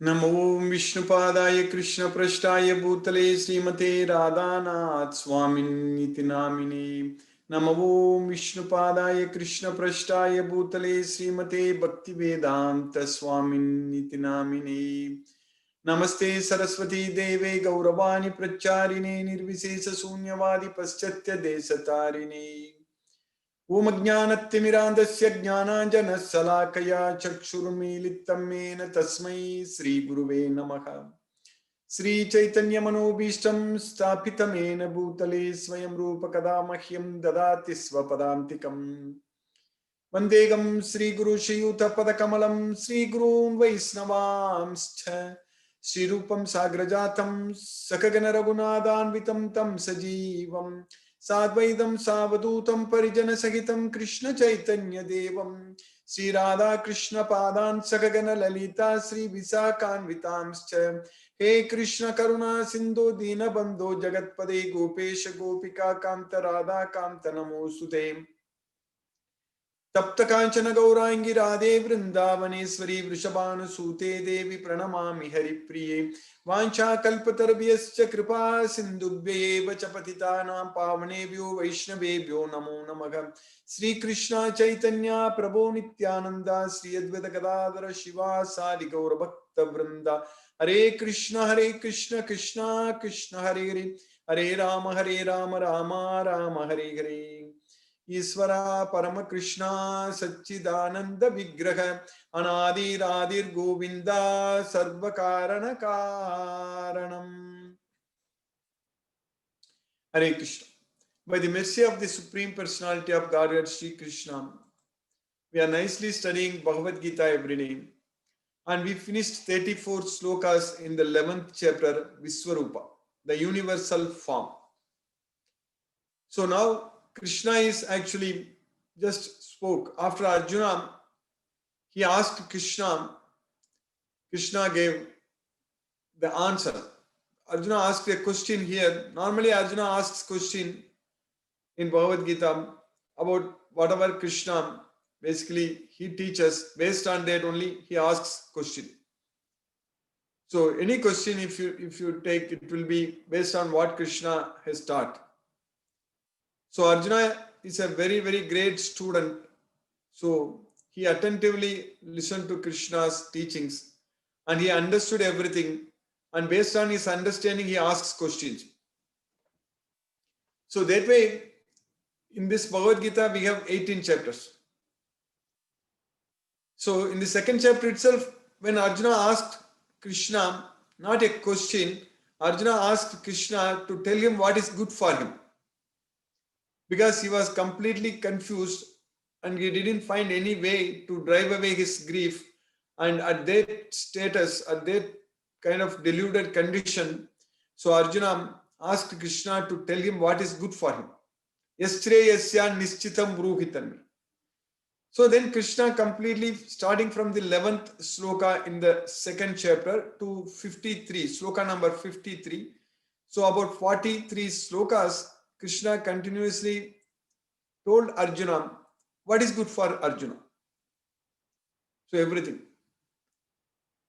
नमो विष्णुपादाय कृष्णपृष्ठाय भूतले श्रीमते राधानाथ स्वामिन्निति नामिने। नमो विष्णुपादाय कृष्णपृष्ठाय भूतले श्रीमते भक्तिवेदांत स्वामिन्निति नामिने। नमस्ते सरस्वती देवे गौरवाणी प्रचारिणे निर्विशेष शून्यवादी पश्चात्य देशतारिणे। ओम ज्ञानतिमिरान्धस्य ज्ञानाञ्जनशलाकया चक्षुरुन्मीलितं येन तस्मै श्रीगुरुवे नमः। श्रीचैतन्यमनोभीष्टं स्थापितं येन भूतले स्वयं रूपकदा मह्यं ददाति स्वपदान्तिकम्। वन्देऽहं श्रीगुरुश्रीयुतपदकमलं श्रीगुरून् वैष्णवांश्च श्रीरूपं साग्रजातं सकगण रघुनाथान्वितं तं सजीवम् साद्वैतं सावधूतं परिजन सहितं कृष्ण चैतन्य देवं श्री राधा कृष्ण पादान् सकगण ललिता श्री विशाखान्वितांश्च हे कृष्ण करुणा सिंधु दीनबंधो जगत्पदे गोपेश गोपिका कांत राधा कांत नमोस्तुते। तप्त कांचन गौरांगी राधे वृंदावनेश्वरी वृषभानुसूते देवी प्रणमामि हरिप्रिये। वाञ्छाकल्पतरुभ्यश्च कृपा सिन्धुभ्येव च पतितानां पावनेभ्यो वैष्णवेभ्यो नमो नमः। श्रीकृष्ण चैतन्य प्रभो नित्यानंद श्री अद्वैत गदाधर शिवासादि गौरभक्तवृंद। हरे कृष्ण कृष्ण कृष्ण हरे हरे हरे राम राम राम हरे हरे। ईश्वरा परम कृष्णा सच्चिदानंद विग्रह अनादिरादिर्गोविंदा सर्व कारण कारणम। हरे Krishna. By the mercy of the Supreme Personality of Godhead, Sri Krishna, we are nicely studying Bhagavad Gita every day, and we finished 34 slokas in the 11th chapter, Viswarupa, the universal form. So now Krishna is actually just spoke after Arjuna. He asked Krishna. Krishna gave the answer. Arjuna asked a question here. Normally Arjuna asks question in Bhagavad Gita about whatever Krishna basically he teaches. Based on that only he asks question. So any question if you take, it will be based on what Krishna has taught. So Arjuna is a very great student. So he attentively listened to Krishna's teachings and he understood everything, and based on his understanding he asks questions. So that way in this Bhagavad Gita we have 18 chapters. So in the second chapter itself, when Arjuna asked Krishna not a question, Arjuna asked Krishna to tell him what is good for him, because he was completely confused and he didn't find any way to drive away his grief. And at that status, at that kind of deluded condition, so Arjuna asked Krishna to tell him what is good for him. Yashreyasya nishchitam bruhitan. So then Krishna completely, starting from the 11th sloka in the second chapter to 53, sloka number 53. So about 43 slokas, Krishna continuously told Arjuna what is good for Arjuna. So everything.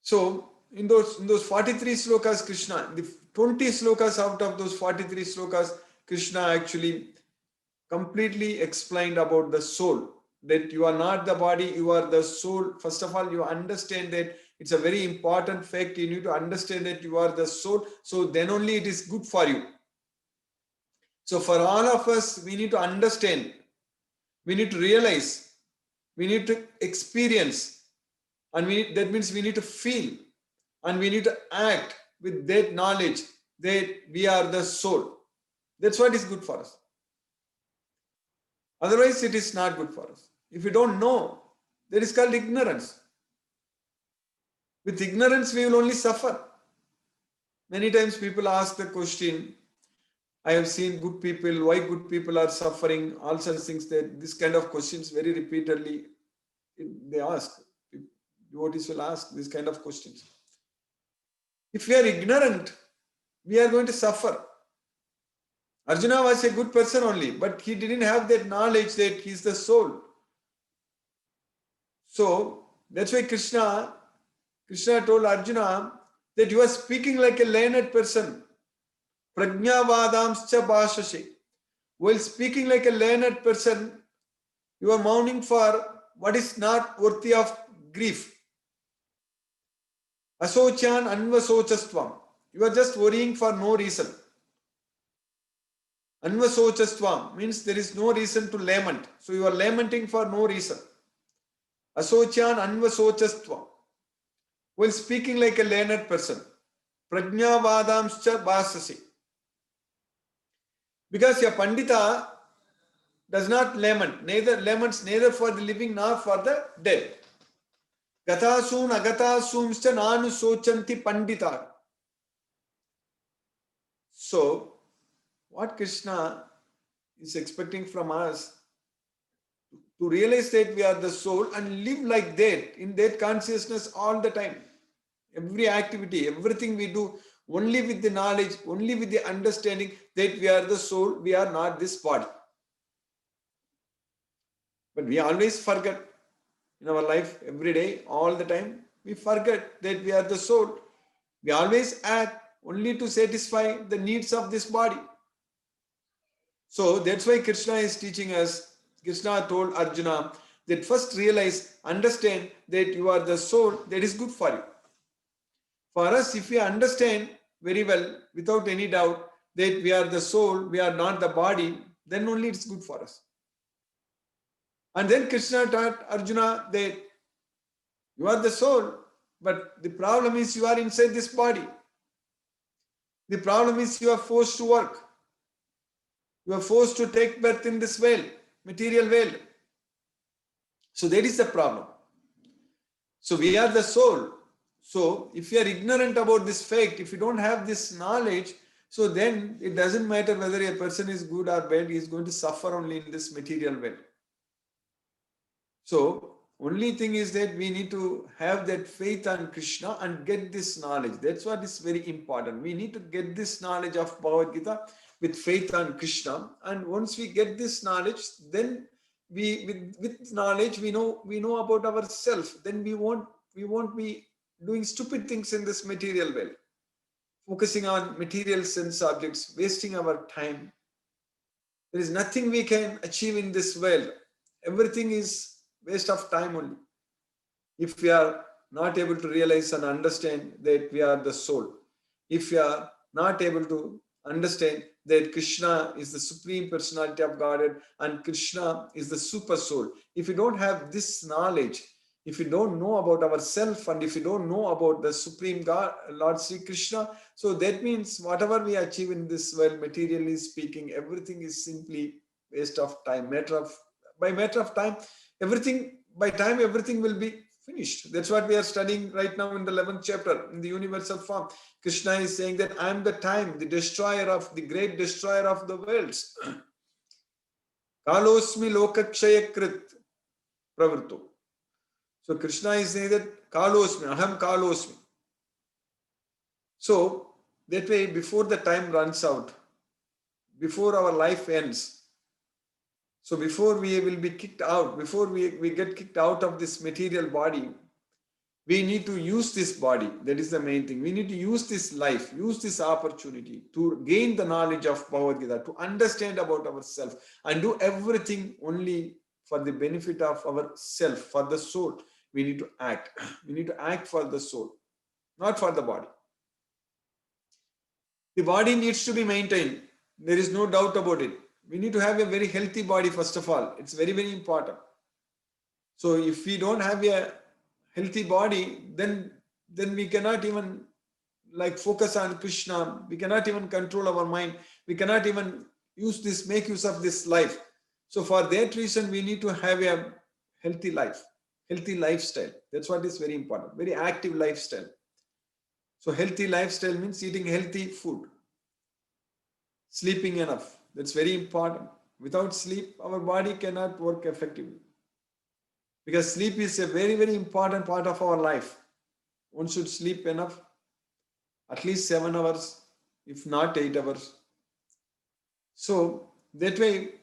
So in those 43 slokas, Krishna, the 20 slokas out of those 43 slokas, Krishna actually completely explained about the soul, that you are not the body, you are the soul. First of all, you understand that it's a very important fact. You need to understand that you are the soul. So then only it is good for you. So for all of us, we need to understand, we need to realize, we need to experience, and that means we need to feel, and we need to act with that knowledge that we are the soul. That's what is good for us. Otherwise, it is not good for us. If we don't know, that is called ignorance. With ignorance, we will only suffer. Many times people ask the question, I have seen good people, why good people are suffering, all such things. That this kind of questions very repeatedly they ask. Devotees will ask this kind of questions. If we are ignorant, we are going to suffer. Arjuna was a good person only, but he didn't have that knowledge that he is the soul. So that's why Krishna Krishna told Arjuna that you are speaking like a learned person. Prajnavadamscha bhashase. While speaking like a learned person, you are mourning for what is not worthy of grief. Asochan anvasochastvam. You are just worrying for no reason. Anvasochastvam means there is no reason to lament. So you are lamenting for no reason. Asochan anvasochastvam. While speaking like a learned person. Prajnavadamscha bhasase. Because a Pandita does not lament, laments neither for the living nor for the dead. Gatasun agatasumscha nanu sochanti pandita. So, what Krishna is expecting from us to realize that we are the soul and live like that, in that consciousness all the time. Every activity, everything we do, only with the knowledge, only with the understanding that we are the soul, we are not this body. But we always forget in our life, every day, all the time, we forget that we are the soul. We always act only to satisfy the needs of this body. So that's why Krishna is teaching us. Krishna told Arjuna that first realize, understand that you are the soul, that is good for you. For us, if we understand very well, without any doubt, that we are the soul, we are not the body, then only it's good for us. And then Krishna taught Arjuna that you are the soul, but the problem is you are inside this body. The problem is you are forced to work. You are forced to take birth in this world, material world. So that is the problem. So we are the soul. So if you are ignorant about this fact, if you don't have this knowledge, so then it doesn't matter whether a person is good or bad, he is going to suffer only in this material world. So only thing is that we need to have that faith on Krishna and get this knowledge. That's what is very important. We need to get this knowledge of Bhagavad Gita with faith on Krishna. And once we get this knowledge, then we with knowledge we know about ourselves. Then we won't be doing stupid things in this material world, focusing on material sense objects, wasting our time. There is nothing we can achieve in this world. Everything is waste of time only. If we are not able to realize and understand that we are the soul, if we are not able to understand that Krishna is the supreme personality of Godhead and Krishna is the super soul, if you don't have this knowledge, if you don't know about ourselves and if you don't know about the supreme God, Lord Sri Krishna, so that means whatever we achieve in this world, materially speaking, everything is simply waste of time. By matter of time, everything will be finished. That's what we are studying right now in the 11th chapter, in the universal form. Krishna is saying that I am the time, the great destroyer of the worlds. Kalosmi lokakshayakrit pravrto. So Krishna is saying that Kalosmi, Aham Kalosmi. So that way, before the time runs out, before our life ends, so before we will be kicked out, before we get kicked out of this material body, we need to use this body. That is the main thing. We need to use this life, use this opportunity to gain the knowledge of Bhagavad Gita, to understand about ourselves and do everything only for the benefit of ourself, for the soul. We need to act. We need to act for the soul, not for the body. The body needs to be maintained. There is no doubt about it. We need to have a very healthy body, first of all. It's very, very important. So if we don't have a healthy body, then we cannot even focus on Krishna. We cannot even control our mind. We cannot even make use of this life. So for that reason, we need to have a healthy life, healthy lifestyle. That's what is very important. Very active lifestyle. So healthy lifestyle means eating healthy food, sleeping enough. That's very important. Without sleep, our body cannot work effectively. Because sleep is a very, very important part of our life. One should sleep enough, at least 7 hours, if not 8 hours. So that way,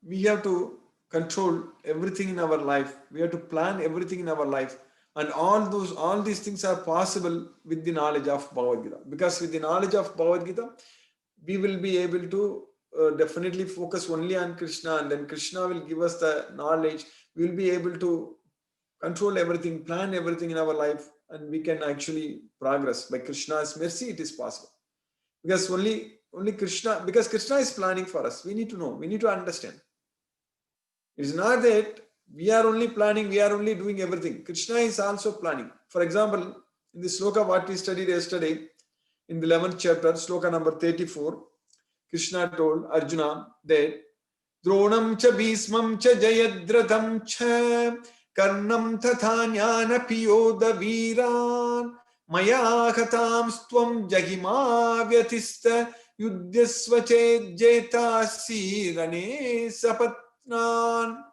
we have to control everything in our life. We have to plan everything in our life And all these things are possible with the knowledge of Bhagavad Gita. Because with the knowledge of Bhagavad Gita, we will be able to definitely focus only on Krishna, and then Krishna will give us the knowledge. We will be able to control everything, plan everything in our life, and we can actually progress. By Krishna's mercy, it is possible. Because only Krishna, because Krishna is planning for us. We need to know, we need to understand. It is not that we are only planning, we are only doing everything. Krishna is also planning. For example, in the sloka what we studied yesterday, in the 11th chapter, sloka number 34, Krishna told Arjuna that Dronam cha Bhismam cha Jayadratham cha Karnam tatha jnana piyoda viran Maya khatam stvam jahima vyatista Yudhyasva ched jetasi rane sapatnan.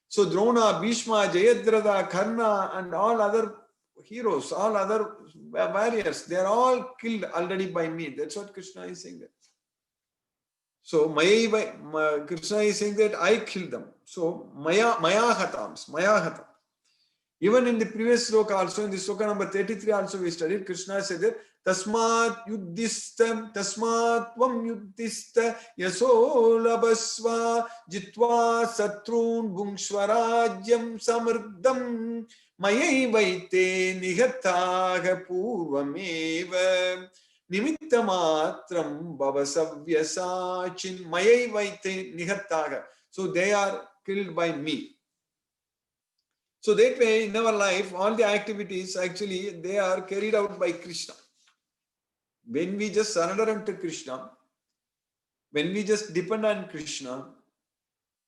So Drona, Bhishma, Jayadratha, Karna, and all other heroes, all other warriors, they are all killed already by me. That's what Krishna is saying there. So Krishna is saying that I killed them. So Maya Hatams, Maya Hatam. Even in the previous sloka also, in the sloka number 33 also we studied, Krishna said that Tasmat Yuddhistam, Tasmat Tvam Yuddhista, Yaso Labasva, Jitva Satrun Bhungshwarajyam Samardam, Mayai Vaite Nigataga Purvameva, Nimittamatram Bhavasavyasachin, Mayai Vaite Nigataga. So they are killed by me. So that way, in our life, all the activities actually they are carried out by Krishna. When we just surrender unto Krishna, when we just depend on Krishna,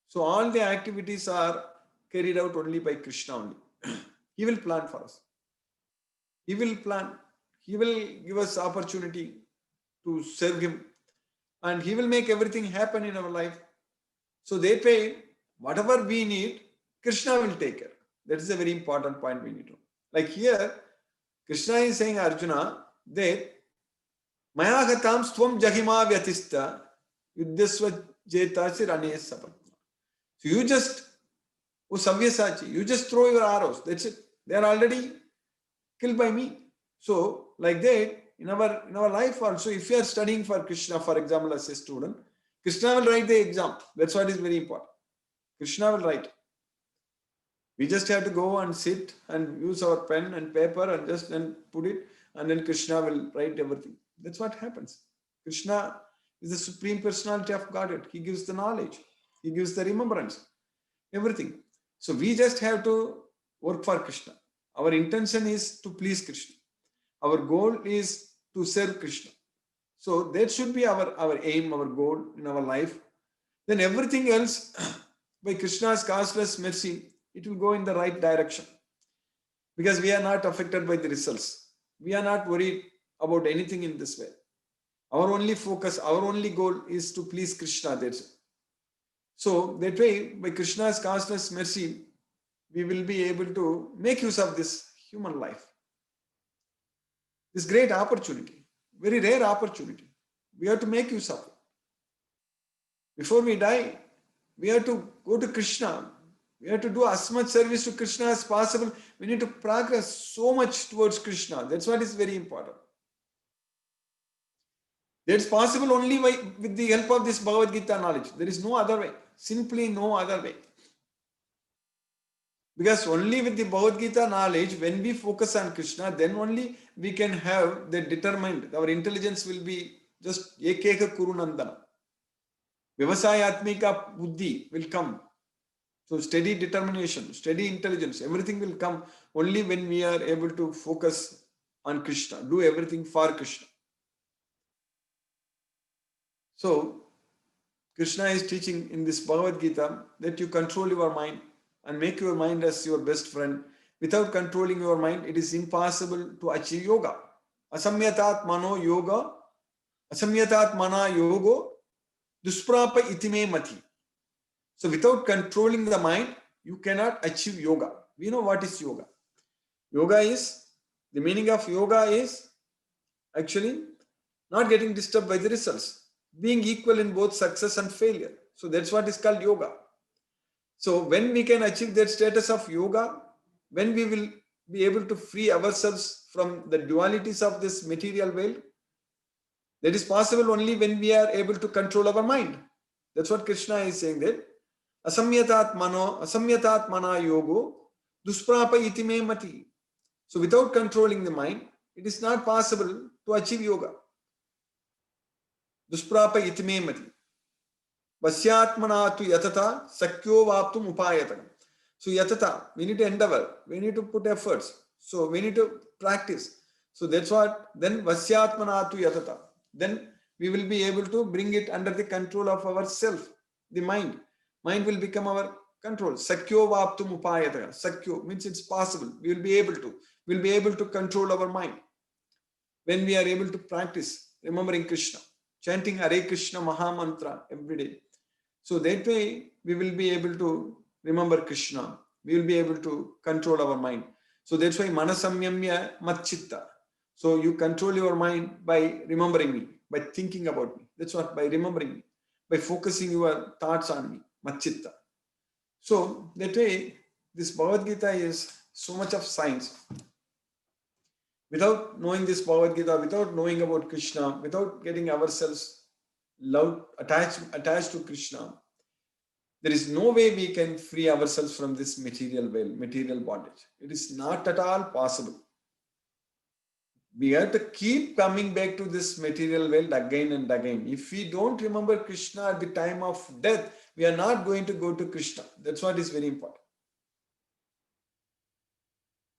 so all the activities are carried out only by Krishna only. He will plan for us. He will plan. He will give us opportunity to serve Him, and He will make everything happen in our life. So that way, whatever we need, Krishna will take care. That is a very important point we need to know. Like here, Krishna is saying Arjuna that Maya Ghatam Stvam Jahima Vyatista Yuddhasva Jetasi Rane Sapatna. So you just, oh Savyasachi, you just throw your arrows. That's it. They are already killed by me. So like that, in our life also, if you are studying for Krishna, for example, as a student, Krishna will write the exam. That's what is very important. Krishna will write. We just have to go and sit and use our pen and paper and just then put it, and then Krishna will write everything. That's what happens. Krishna is the Supreme Personality of Godhead. He gives the knowledge. He gives the remembrance. Everything. So we just have to work for Krishna. Our intention is to please Krishna. Our goal is to serve Krishna. So that should be our aim, our goal in our life. Then everything else, by Krishna's causeless mercy, it will go in the right direction. Because we are not affected by the results. We are not worried about anything in this way. Our only focus, our only goal is to please Krishna. That's it. So that way, by Krishna's causeless mercy, we will be able to make use of this human life. This great opportunity, very rare opportunity. We have to make use of it. Before we die, we have to go to Krishna. We have to do as much service to Krishna as possible. We need to progress so much towards Krishna. That's what is very important. That's possible only with the help of this Bhagavad Gita knowledge. There is no other way. Simply no other way. Because only with the Bhagavad Gita knowledge, when we focus on Krishna, then only we can have the determined, our intelligence will be just ekeka kurunandana. Vyavasayatmika buddhi will come. So steady determination, steady intelligence, everything will come only when we are able to focus on Krishna, do everything for Krishna. So Krishna is teaching in this Bhagavad Gita that you control your mind and make your mind as your best friend. Without controlling your mind, it is impossible to achieve yoga. Asamyatat mano yoga, asamyatat mana yogo, dusprapa itime mati. So without controlling the mind, you cannot achieve yoga. We know what is yoga. Yoga is, the meaning of yoga is actually not getting disturbed by the results, being equal in both success and failure. So that's what is called yoga. So when we can achieve that status of yoga, when we will be able to free ourselves from the dualities of this material world? That is possible only when we are able to control our mind. That's what Krishna is saying there. Asamyatat mana yogo dusprapa iti me mati. So without controlling the mind, it is not possible to achieve yoga. Dusprapa iti me mati. Vasyatmana tu yatata sakyo vaptum upayatakam. So yatata, we need to endeavor, we need to put efforts. So we need to practice. So that's what, then vasyatmana tu yatata. Then we will be able to bring it under the control of our self, the mind. Mind will become our control. Sakyo vaptum upayataka. Sakyo means it's possible. We will be able to. We will be able to control our mind. When we are able to practice remembering Krishna, chanting Hare Krishna Maha Mantra every day. So that way we will be able to remember Krishna. We will be able to control our mind. So that's why Manasamyamya Matchitta. So you control your mind by remembering me, by thinking about me. That's what, by remembering me, by focusing your thoughts on me, Matchitta. So that way, this Bhagavad Gita is so much of science. Without knowing this Bhagavad Gita, without knowing about Krishna, without getting ourselves attached to Krishna, there is no way we can free ourselves from this material world, material bondage. It is not at all possible. We have to keep coming back to this material world again and again. If we don't remember Krishna at the time of death, we are not going to go to Krishna. That's what is very important.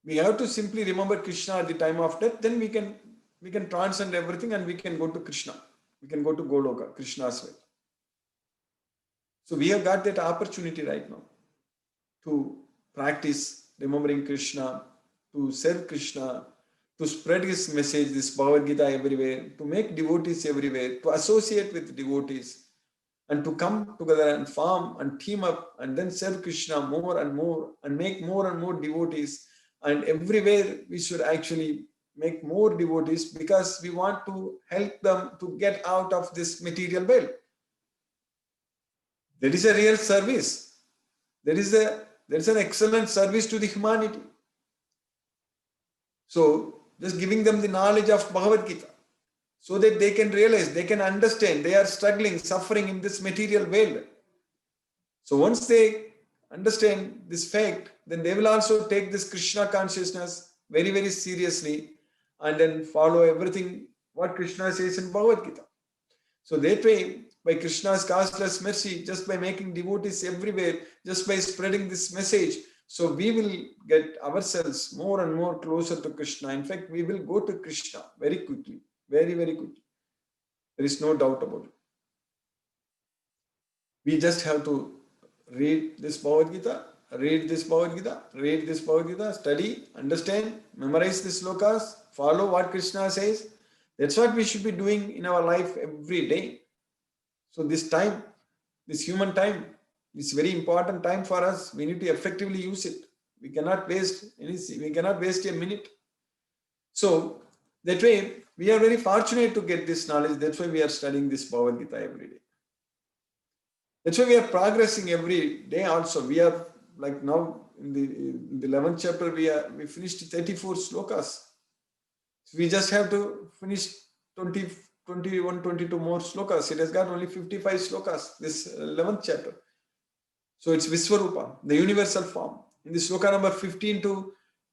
We have to simply remember Krishna at the time of death, then we can transcend everything and we can go to Krishna. We can go to Goloka, Krishna's way. So we have got that opportunity right now to practice remembering Krishna, to serve Krishna, to spread his message, this Bhagavad Gita everywhere, to make devotees everywhere, to associate with devotees, and to come together and form and team up and then serve Krishna more and make more and more devotees. And everywhere we should actually make more devotees because we want to help them to get out of this material world. That is a real service. There is an excellent service to the humanity. So just giving them the knowledge of Bhagavad Gita so that they can realize, they can understand, they are struggling, suffering in this material world. So once they understand this fact, then they will also take this Krishna consciousness very, very seriously and then follow everything what Krishna says in Bhagavad Gita. So that way, by Krishna's causeless mercy, just by making devotees everywhere, just by spreading this message, so we will get ourselves more and more closer to Krishna. In fact, we will go to Krishna very quickly, very, very quickly. There is no doubt about it. We just have to read this Bhagavad Gita, read this Bhagavad Gita, read this Bhagavad Gita, study, understand, memorize the slokas, follow what Krishna says. That's what we should be doing in our life every day. So this time, this human time, is very important time for us. We need to effectively use it. We cannot waste a minute. So that way, we are very fortunate to get this knowledge. That's why we are studying this Bhagavad Gita every day. That's why we are progressing every day also. We are like now in the 11th chapter, we finished 34 slokas. So we just have to finish 20, 21, 22 more slokas. It has got only 55 slokas, this 11th chapter. So it's Viswarupa, the universal form. In the sloka number 15 to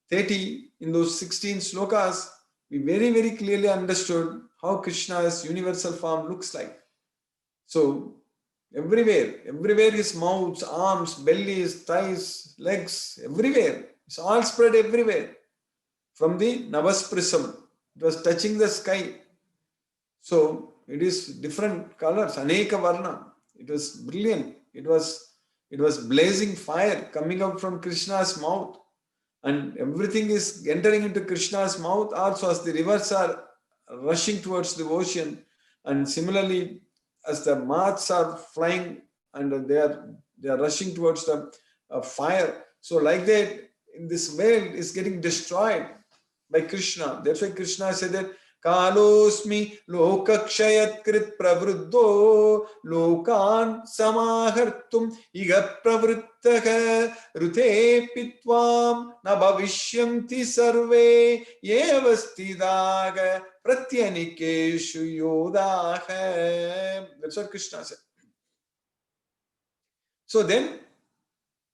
30, in those 16 slokas, we very, very clearly understood how Krishna's universal form looks like. So everywhere his mouths, arms, bellies, thighs, legs, everywhere. It's all spread everywhere. From the Navas prism, it was touching the sky. So it is different colors, Aneka Varna. It was brilliant. It was blazing fire coming out from Krishna's mouth. And everything is entering into Krishna's mouth also as the rivers are rushing towards the ocean. And similarly, as the moths are flying and they are rushing towards the fire. So like that, in this world is getting destroyed by Krishna. That's why Krishna said that कालोस्मि लोकक्षयत्कृत् प्रवृद्धो लोकान् समाहर्तुम् इह प्रवृत्तः ऋते पित्वां न भविष्यन्ति सर्वे एव स्थिताः प्रत्यनिकेषु योधाः. That's what Krishna said. So then,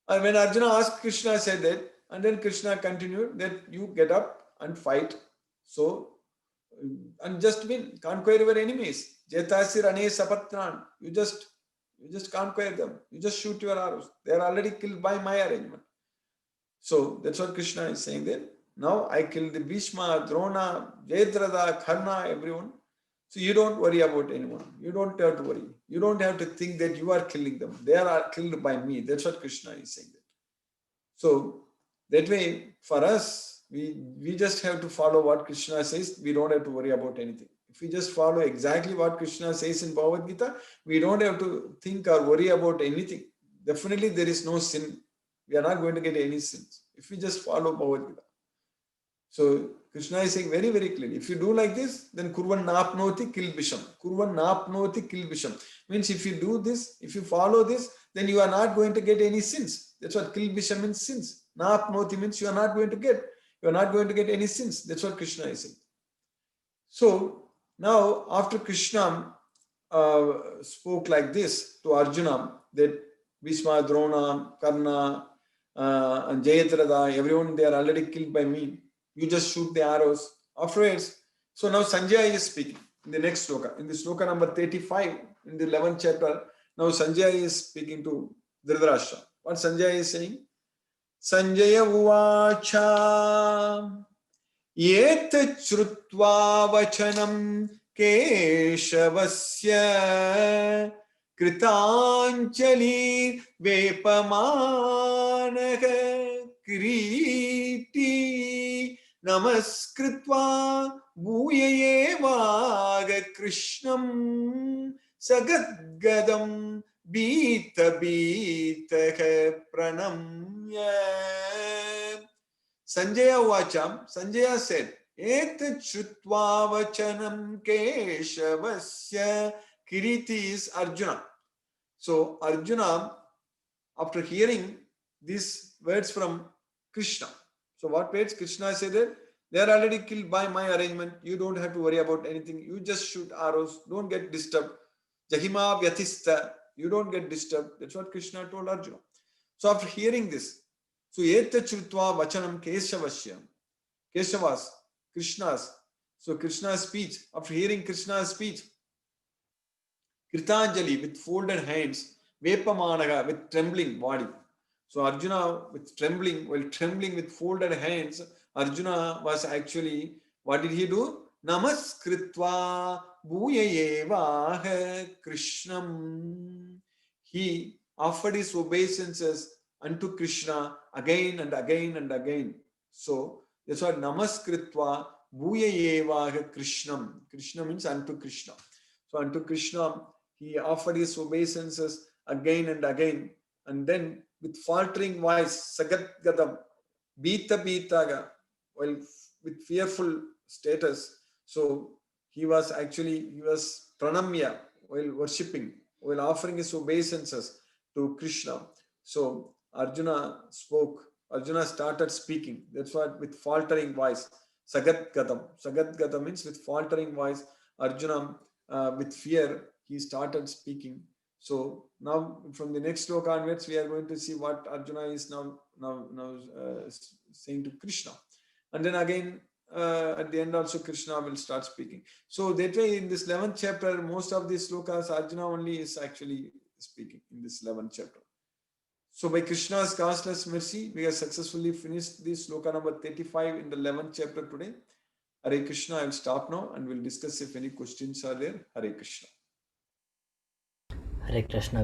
when Arjuna asked, Krishna said that, and then Krishna continued that you get up and fight. So, and just win, conquer your enemies. Jetasir ane sapatran. You just conquer them. You just shoot your arrows. They are already killed by my arrangement. So that's what Krishna is saying there. Now I killed the Bhishma, Drona, Jayadratha, Karna, everyone. So you don't worry about anyone. You don't have to worry. You don't have to think that you are killing them. They are killed by me. That's what Krishna is saying there. So that way, for us, we just have to follow what Krishna says. We don't have to worry about anything. If we just follow exactly what Krishna says in Bhagavad Gita, we don't have to think or worry about anything. Definitely there is no sin. We are not going to get any sins if we just follow Bhagavad Gita. So Krishna is saying very, very clearly, if you do like this, then kurvan napnoti kilbisham. Kurvan napnoti kilbisham. Means if you do this, if you follow this, then you are not going to get any sins. That's what kilbisham means, sins. Napnoti means you are not going to get any sins. That's what Krishna is saying. So now after Krishna spoke like this to Arjuna, that Bhishma, Drona, Karna, and Jayadratha, everyone, they are already killed by me. You just shoot the arrows. Afterwards, so now Sanjaya is speaking in the next sloka. In the sloka number 35, in the 11th chapter, now Sanjaya is speaking to Dhritarashtra. What Sanjaya is saying? Sanjaya uvacha एतत् श्रुत्वा वचनं केशवस्य कृताञ्जलिर्वेपमानः किरीटी नमस्कृत्वा भूय एवाग कृष्णं सगद्गदं बीतबीतः प्रणम्य. Sanjaya Vacham, Sanjaya said, Et Chutva Vachanam Keshavasya. Kiriti is Arjuna. So Arjuna, after hearing these words from Krishna, so what words Krishna said that they are already killed by my arrangement. You don't have to worry about anything. You just shoot arrows. Don't get disturbed. Jahima Vyatista. You don't get disturbed. That's what Krishna told Arjuna. So after hearing this, so Eta Chutva Vachanam Keshavasya. Keshavas, Krishna's. So Krishna's speech, after hearing Krishna's speech, Kritanjali with folded hands, Vepamanaga with trembling body. So Arjuna with trembling, while trembling with folded hands, Arjuna was actually, what did he do? Namaskritva Bhuyayevaha Krishnam. He offered his obeisances unto Krishna again and again and again. So that's why Namaskritva Bhuyayevaha Krishnam. Krishna means unto Krishna. So unto Krishna, he offered his obeisances again and again. And then with faltering voice, Sagat Gadam, Bita Bitaga, well, with fearful status. So he was pranamya while worshipping, while offering his obeisances to Krishna. So Arjuna started speaking. That's what with faltering voice. Sagat Gadam. Sagat Gadam means with faltering voice. Arjuna, with fear, he started speaking. So now from the next sloka onwards, we are going to see what Arjuna is now saying to Krishna. And then again, at the end also Krishna will start speaking. So that way in this 11th chapter, most of these slokas, Arjuna only is actually speaking in this 11th chapter. So by Krishna's causeless mercy, we have successfully finished this sloka number 35 in the 11th chapter today. Hare Krishna, I will stop now and we'll discuss if any questions are there. Hare Krishna. Hare Krishna.